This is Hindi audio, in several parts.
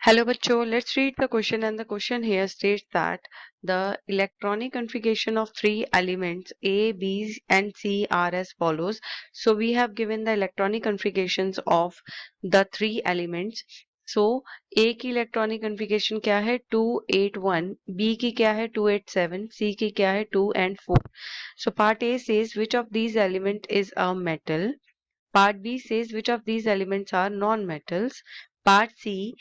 Hello bachcho, let's read the question, and the question here states that the electronic configuration of three elements A, B and C are as follows. So we have given the electronic configurations of the three elements. So A की electronic configuration क्या है 281, B की क्या है 287, C की क्या है 2 and 4. So part A says which of these elements is a metal. Part B says which of these elements are non-metals. Part C,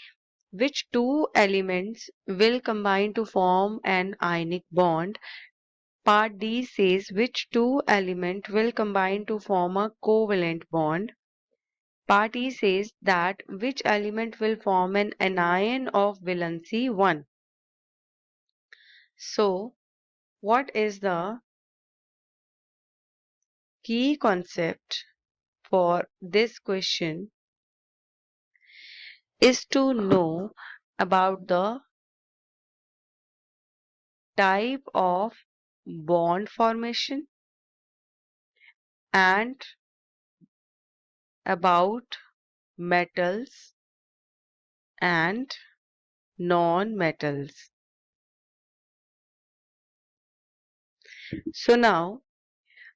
which two elements will combine to form an ionic bond. Part D says which two elements will combine to form a covalent bond. Part E says that which element will form an anion of valency 1. So, what is the key concept for this question is to know about the type of bond formation and about metals and non-metals. So now,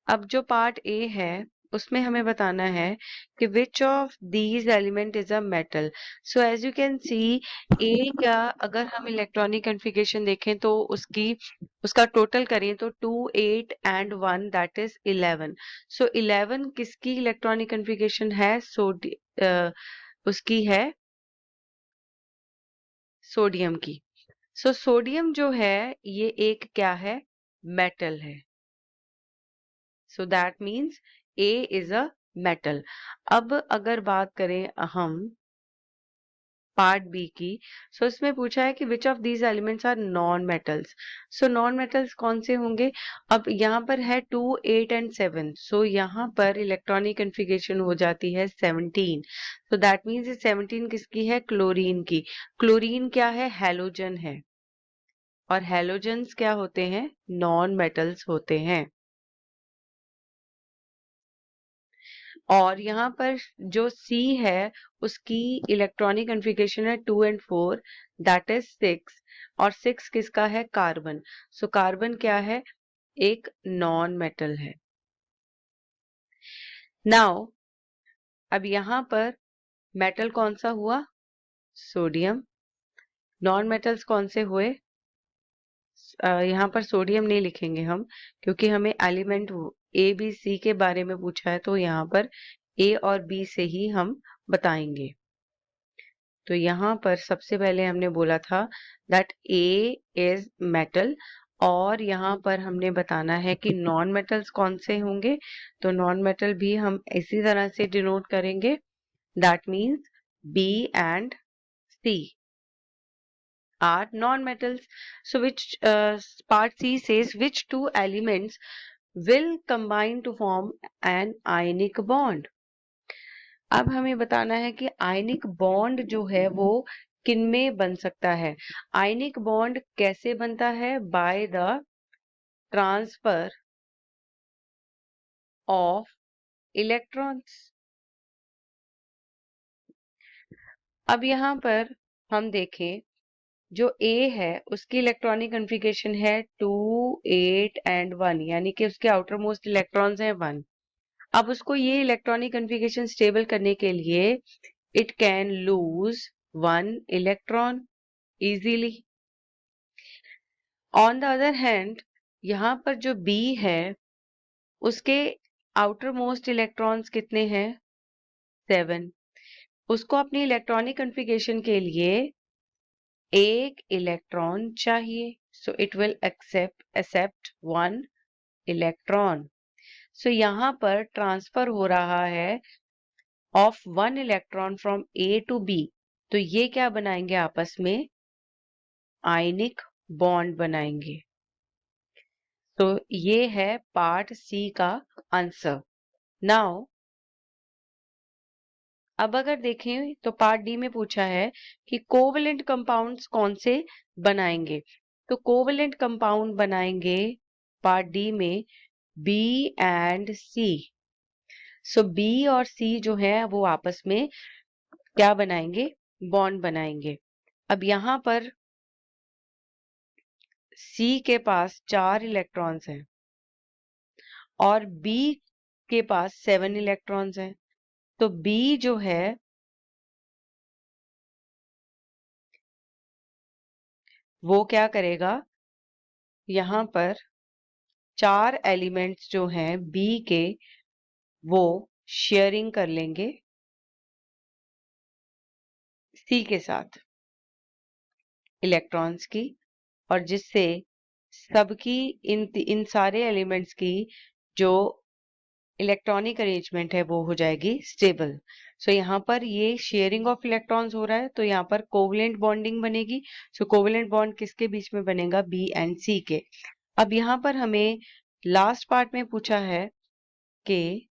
अब जो पार्ट ए है उसमें हमें बताना है कि which of these element is a metal. So as you can see A का अगर हम इलेक्ट्रॉनिक कॉन्फ़िगरेशन देखें तो उसका टोटल करें तो 2 8 एंड 1 दैट इज 11. सो 11 किसकी इलेक्ट्रॉनिक कॉन्फ़िगरेशन है उसकी है सोडियम की. सो सोडियम जो है ये एक क्या है मेटल है. So that means A is a metal. अब अगर बात करें हम पार्ट बी की, सो इसमें पूछा है कि which of these elements are non metals. So non metals कौन से होंगे. अब यहाँ पर है 2 8 एंड 7. सो यहाँ पर इलेक्ट्रॉनिक कॉन्फ़िगरेशन हो जाती है 17. सो दैट मीन्स 17 किसकी है क्लोरीन की. क्लोरीन क्या है हैलोजन है और हैलोजन्स क्या होते हैं नॉन मेटल्स होते हैं. और यहाँ पर जो C है उसकी इलेक्ट्रॉनिक कॉन्फ़िगरेशन है 2 एंड 4 दैट इज 6. और 6 किसका है कार्बन. सो कार्बन क्या है एक नॉन मेटल है. नाउ अब यहाँ पर मेटल कौन सा हुआ सोडियम. नॉन मेटल्स कौन से हुए यहाँ पर सोडियम नहीं लिखेंगे हम क्योंकि हमें एलिमेंट ए बी सी के बारे में पूछा है तो यहाँ पर ए और बी से ही हम बताएंगे. तो यहाँ पर सबसे पहले हमने बोला था दैट ए इज मेटल और यहाँ पर हमने बताना है कि नॉन मेटल्स कौन से होंगे. तो नॉन मेटल भी हम इसी तरह से डिनोट करेंगे that means B and C are non-metals. So which part C says which two elements will combine to form an ionic bond. अब हमें बताना है कि आयनिक बॉन्ड जो है वो किनमें बन सकता है. आयनिक बॉन्ड कैसे बनता है by the transfer of electrons. अब यहाँ पर हम देखें जो A है उसकी इलेक्ट्रॉनिक कॉन्फ़िगरेशन है 2 8 एंड 1 यानी कि उसके आउटर मोस्ट इलेक्ट्रॉन्स हैं 1. अब उसको ये इलेक्ट्रॉनिक कॉन्फ़िगरेशन स्टेबल करने के लिए it can lose 1 electron easily. On the other hand यहाँ पर जो B है उसके आउटर मोस्ट इलेक्ट्रॉन्स कितने हैं 7. उसको अपनी इलेक्ट्रॉनिक कॉन्फ़िगरेशन के लिए एक इलेक्ट्रॉन चाहिए. So it will accept 1 electron. So यहाँ पर ट्रांसफर हो रहा है of 1 electron from A to B. तो ये क्या बनाएंगे आपस में आयनिक बॉन्ड बनाएंगे. तो ये है पार्ट सी का आंसर. नाउ अब अगर देखें तो पार्ट डी में पूछा है कि कोवेलेंट कंपाउंड्स कौन से बनाएंगे. तो कोवेलेंट कंपाउंड बनाएंगे पार्ट डी में B and C. So B और सी जो है वो आपस में क्या बनाएंगे बॉन्ड बनाएंगे. अब यहाँ पर C के पास 4 इलेक्ट्रॉन्स हैं और B के पास 7 इलेक्ट्रॉन्स हैं। तो B जो है वो क्या करेगा, यहाँ पर 4 एलिमेंट्स जो हैं B के वो शेयरिंग कर लेंगे C के साथ इलेक्ट्रॉन्स की, और जिससे सबकी इन सारे एलिमेंट्स की जो इलेक्ट्रॉनिक अरेंजमेंट है वो हो जाएगी स्टेबल। सो यहाँ पर ये शेयरिंग ऑफ इलेक्ट्रॉन्स हो रहा है, तो यहाँ पर कोवलेंट बॉन्डिंग बनेगी। सो कोवलेंट बॉन्ड किसके बीच में बनेगा, बी एंड सी के। अब यहाँ पर हमें लास्ट पार्ट में पूछा है कि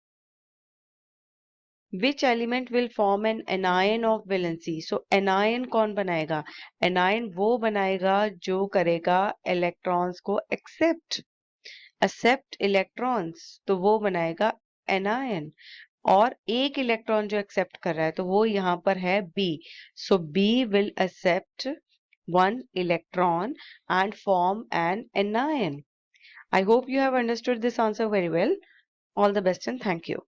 which element will form an anion of valency. So anion कौन बनाएगा, एनायन वो बनाएगा जो करेगा इलेक्ट्रॉन्स को एक्सेप्ट इलेक्ट्रॉन्स, तो वो बनाएगा एनायन। और एक इलेक्ट्रॉन जो एक्सेप्ट कर रहा है तो वो यहाँ पर है B. So B will accept 1 electron and form an anion. I hope you have understood this answer very well. All the best and thank you.